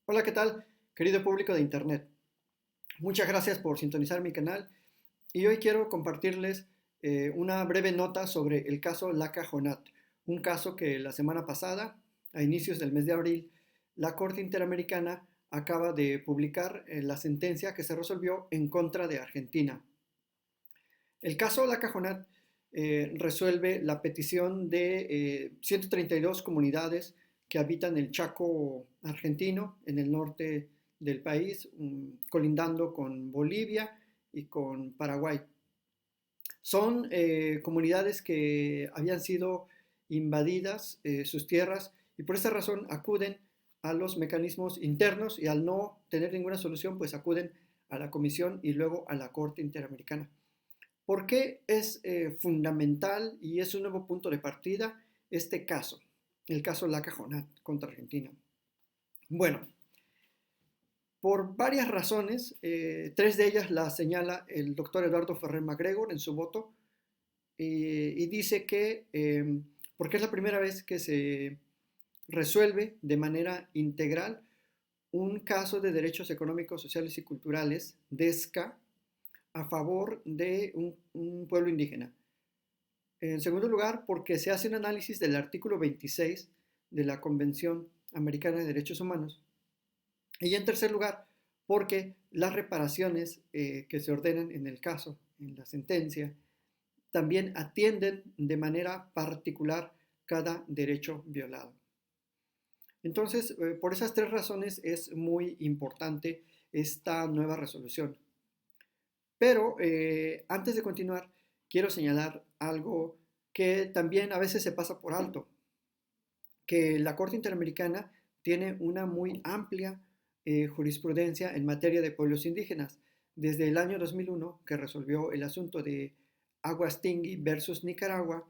Hola, ¿qué tal, querido público de Internet? Muchas gracias por sintonizar mi canal y hoy quiero compartirles una breve nota sobre el caso Laca Jonat, un caso que la semana pasada, a inicios del mes de abril, la Corte Interamericana acaba de publicar la sentencia que se resolvió en contra de Argentina. El caso Laca Jonat resuelve la petición de 132 comunidades que habitan el Chaco argentino, en el norte del país, colindando con Bolivia y con Paraguay. Son comunidades que habían sido invadidas sus tierras y por esa razón acuden a los mecanismos internos y al no tener ninguna solución, pues acuden a la Comisión y luego a la Corte Interamericana. ¿Por qué es fundamental y es un nuevo punto de partida este caso, el caso Laca Jonat contra Argentina? Bueno, por varias razones, tres de ellas las señala el doctor Eduardo Ferrer MacGregor en su voto y dice que, porque es la primera vez que se resuelve de manera integral un caso de derechos económicos, sociales y culturales, DESCA, a favor de un pueblo indígena. En segundo lugar, porque se hace un análisis del artículo 26 de la Convención Americana de Derechos Humanos. Y en tercer lugar, porque las reparaciones que se ordenan en el caso, en la sentencia, también atienden de manera particular cada derecho violado. Entonces, por esas tres razones es muy importante esta nueva resolución. Pero antes de continuar, quiero señalar algo que también a veces se pasa por alto, que la Corte Interamericana tiene una muy amplia jurisprudencia en materia de pueblos indígenas. Desde el año 2001, que resolvió el asunto de Aguastingui versus Nicaragua,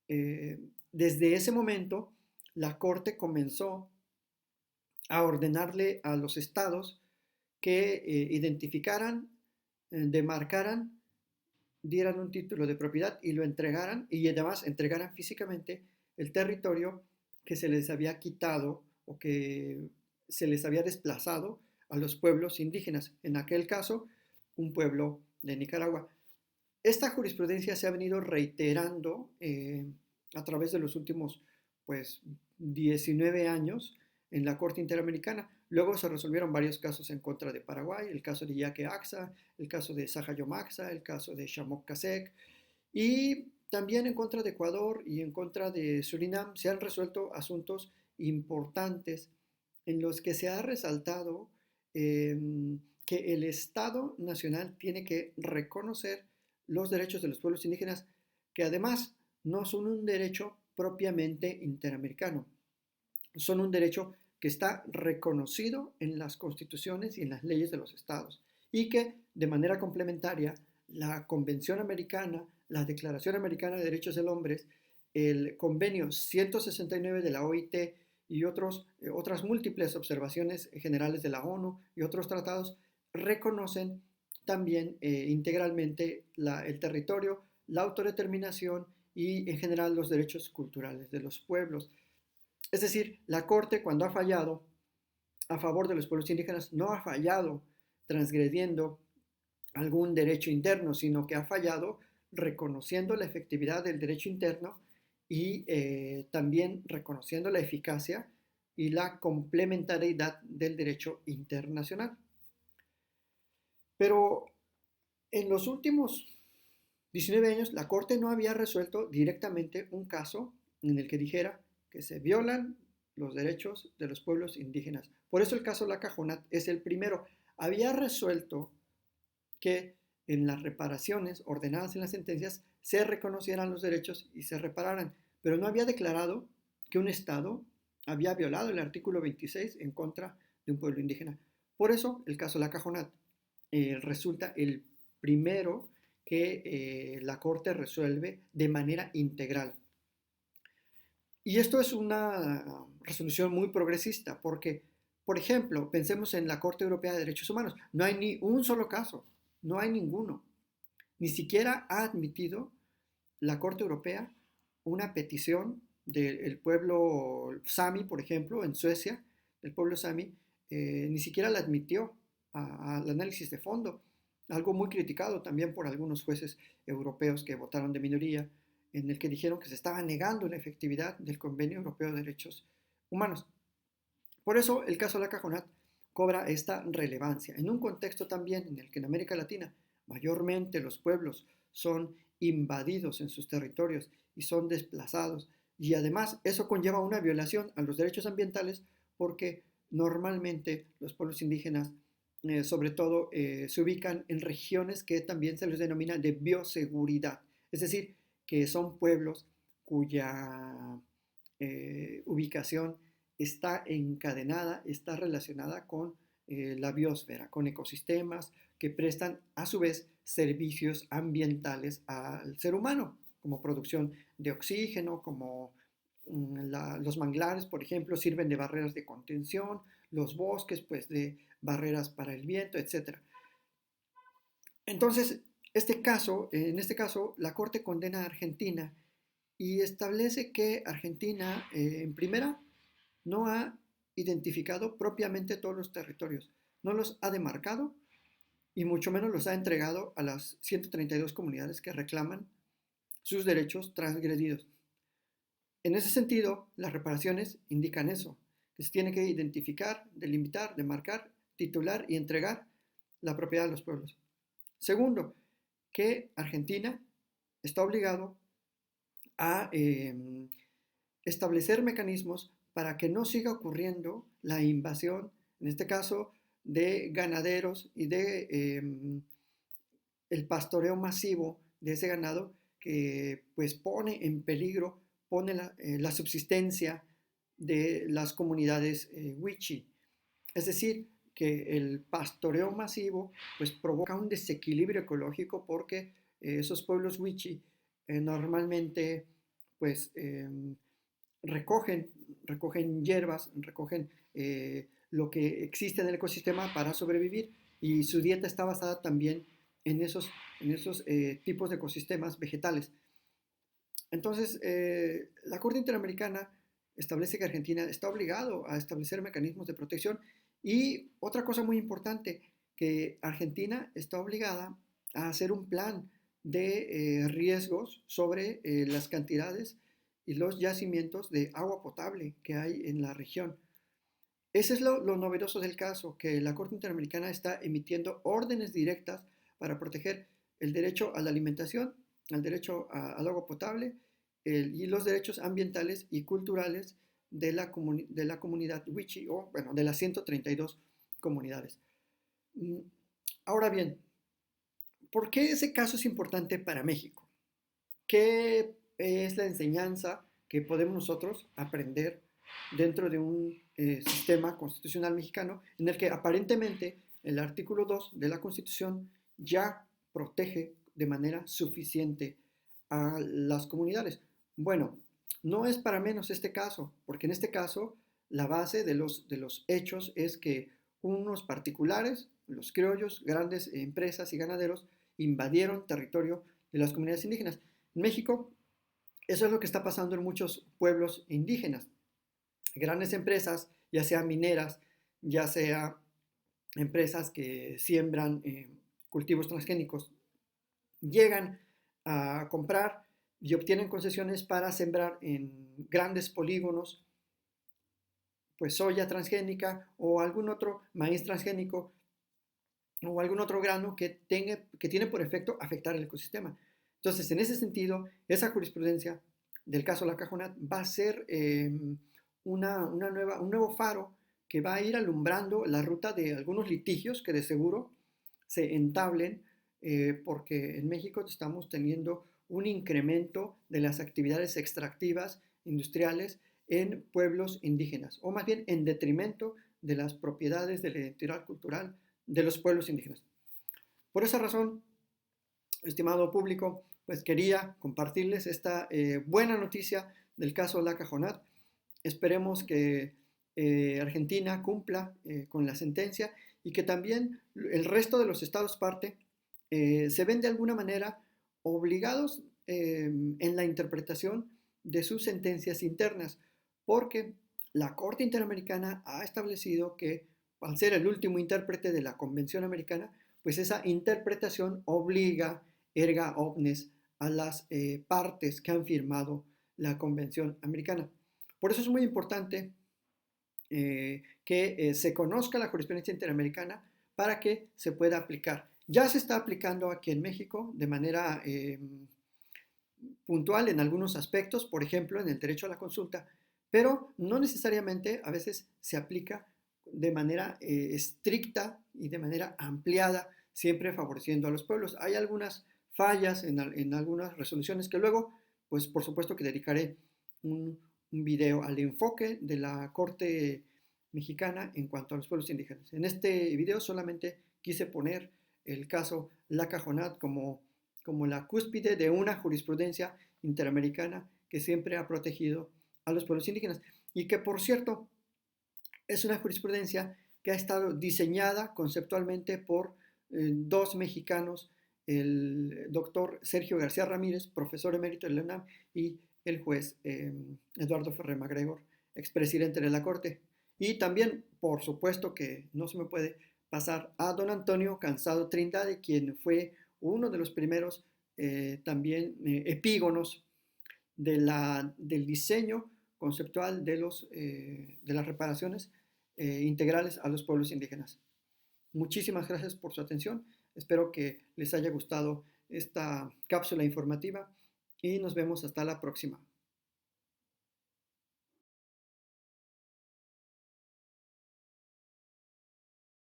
eh, desde ese momento la Corte comenzó a ordenarle a los estados que identificaran, demarcaran, dieran un título de propiedad y lo entregaran y además entregaran físicamente el territorio que se les había quitado o que se les había desplazado a los pueblos indígenas, en aquel caso un pueblo de Nicaragua. Esta jurisprudencia se ha venido reiterando a través de los últimos pues 19 años en la Corte Interamericana. Luego se resolvieron varios casos en contra de Paraguay, el caso de Yaque Axa, el caso de Sahayomaxa, el caso de Shamoq Kasek, y también en contra de Ecuador y en contra de Surinam se han resuelto asuntos importantes en los que se ha resaltado eh, que el Estado Nacional tiene que reconocer los derechos de los pueblos indígenas, que además no son un derecho propiamente interamericano, son un derecho que está reconocido en las constituciones y en las leyes de los estados y que de manera complementaria la Convención Americana, la Declaración Americana de Derechos del Hombre, el Convenio 169 de la OIT y otras múltiples observaciones generales de la ONU y otros tratados reconocen también integralmente el territorio, la autodeterminación y en general los derechos culturales de los pueblos. Es decir, la Corte cuando ha fallado a favor de los pueblos indígenas no ha fallado transgrediendo algún derecho interno, sino que ha fallado reconociendo la efectividad del derecho interno y también reconociendo la eficacia y la complementariedad del derecho internacional. Pero en los últimos 19 años la Corte no había resuelto directamente un caso en el que dijera que se violan los derechos de los pueblos indígenas. Por eso el caso La Cajonat es el primero. Había resuelto que en las reparaciones ordenadas en las sentencias se reconocieran los derechos y se repararan, pero no había declarado que un Estado había violado el artículo 26 en contra de un pueblo indígena. Por eso el caso La Cajonat resulta el primero que la Corte resuelve de manera integral. Y esto es una resolución muy progresista porque, por ejemplo, pensemos en la Corte Europea de Derechos Humanos. No hay ni un solo caso, no hay ninguno. Ni siquiera ha admitido la Corte Europea una petición del pueblo Sami, por ejemplo, en Suecia, el pueblo Sami, ni siquiera la admitió al análisis de fondo, algo muy criticado también por algunos jueces europeos que votaron de minoría, en el que dijeron que se estaba negando la efectividad del Convenio Europeo de Derechos Humanos. Por eso el caso Laca Jonat cobra esta relevancia, en un contexto también en el que en América Latina mayormente los pueblos son invadidos en sus territorios y son desplazados, y además eso conlleva una violación a los derechos ambientales porque normalmente los pueblos indígenas sobre todo se ubican en regiones que también se les denomina de bioseguridad, es decir, que son pueblos cuya ubicación está encadenada, está relacionada con la biosfera, con ecosistemas que prestan a su vez servicios ambientales al ser humano, como producción de oxígeno, como los manglares, por ejemplo, sirven de barreras de contención, los bosques, pues de barreras para el viento, etc. Entonces, en este caso, la Corte condena a Argentina y establece que Argentina, en primera, no ha identificado propiamente todos los territorios, no los ha demarcado y mucho menos los ha entregado a las 132 comunidades que reclaman sus derechos transgredidos. En ese sentido, las reparaciones indican eso, que se tiene que identificar, delimitar, demarcar, titular y entregar la propiedad de los pueblos. Segundo, que Argentina está obligado a establecer mecanismos para que no siga ocurriendo la invasión, en este caso, de ganaderos y de el pastoreo masivo de ese ganado que pues pone en peligro, pone la subsistencia de las comunidades wichi. Es decir, que el pastoreo masivo pues provoca un desequilibrio ecológico porque esos pueblos wichi normalmente pues recogen, recogen hierbas, recogen lo que existe en el ecosistema para sobrevivir y su dieta está basada también en esos tipos de ecosistemas vegetales. Entonces, la Corte Interamericana establece que Argentina está obligado a establecer mecanismos de protección y otra cosa muy importante, que Argentina está obligada a hacer un plan de riesgos sobre las cantidades y los yacimientos de agua potable que hay en la región. Ese es lo novedoso del caso, que la Corte Interamericana está emitiendo órdenes directas para proteger el derecho a la alimentación, al derecho al agua potable y los derechos ambientales y culturales de de la comunidad Wichi, o bueno, de las 132 comunidades. Ahora bien, ¿por qué ese caso es importante para México? ¿Qué es la enseñanza que podemos nosotros aprender dentro de un sistema constitucional mexicano en el que aparentemente el artículo 2 de la Constitución ya protege de manera suficiente a las comunidades? Bueno, no es para menos este caso, porque en este caso la base de los hechos es que unos particulares, los criollos, grandes empresas y ganaderos, invadieron territorio de las comunidades indígenas. En México, eso es lo que está pasando en muchos pueblos indígenas. Grandes empresas, ya sea mineras, ya sea empresas que siembran cultivos transgénicos, llegan a comprar y obtienen concesiones para sembrar en grandes polígonos, pues soya transgénica o algún otro maíz transgénico o algún otro grano que tiene por efecto afectar el ecosistema. Entonces, en ese sentido, esa jurisprudencia del caso La Cajonat va a ser un nuevo faro que va a ir alumbrando la ruta de algunos litigios que de seguro se entablen porque en México estamos teniendo un incremento de las actividades extractivas industriales en pueblos indígenas, o más bien en detrimento de las propiedades de la identidad cultural de los pueblos indígenas. Por esa razón, estimado público, pues quería compartirles esta buena noticia del caso La Cajonat. Esperemos que Argentina cumpla con la sentencia y que también el resto de los estados parte se ven de alguna manera obligados en la interpretación de sus sentencias internas, porque la Corte Interamericana ha establecido que al ser el último intérprete de la Convención Americana, pues esa interpretación obliga erga omnes a las partes que han firmado la Convención Americana. Por eso es muy importante que se conozca la jurisprudencia interamericana para que se pueda aplicar. Ya se está aplicando aquí en México de manera puntual en algunos aspectos, por ejemplo, en el derecho a la consulta, pero no necesariamente a veces se aplica de manera estricta y de manera ampliada, siempre favoreciendo a los pueblos. Hay algunas fallas en algunas resoluciones que luego, pues por supuesto que dedicaré un video al enfoque de la Corte Mexicana en cuanto a los pueblos indígenas. En este video solamente quise poner el caso La Cajonat como la cúspide de una jurisprudencia interamericana que siempre ha protegido a los pueblos indígenas y que, por cierto, es una jurisprudencia que ha estado diseñada conceptualmente por dos mexicanos, el doctor Sergio García Ramírez, profesor emérito de la UNAM, y el juez Eduardo Ferrer MacGregor, expresidente de la Corte. Y también, por supuesto, que no se me puede pasar a don Antonio Cansado Trindade, quien fue uno de los primeros también epígonos del diseño conceptual de las reparaciones integrales a los pueblos indígenas. Muchísimas gracias por su atención. Espero que les haya gustado esta cápsula informativa y nos vemos hasta la próxima.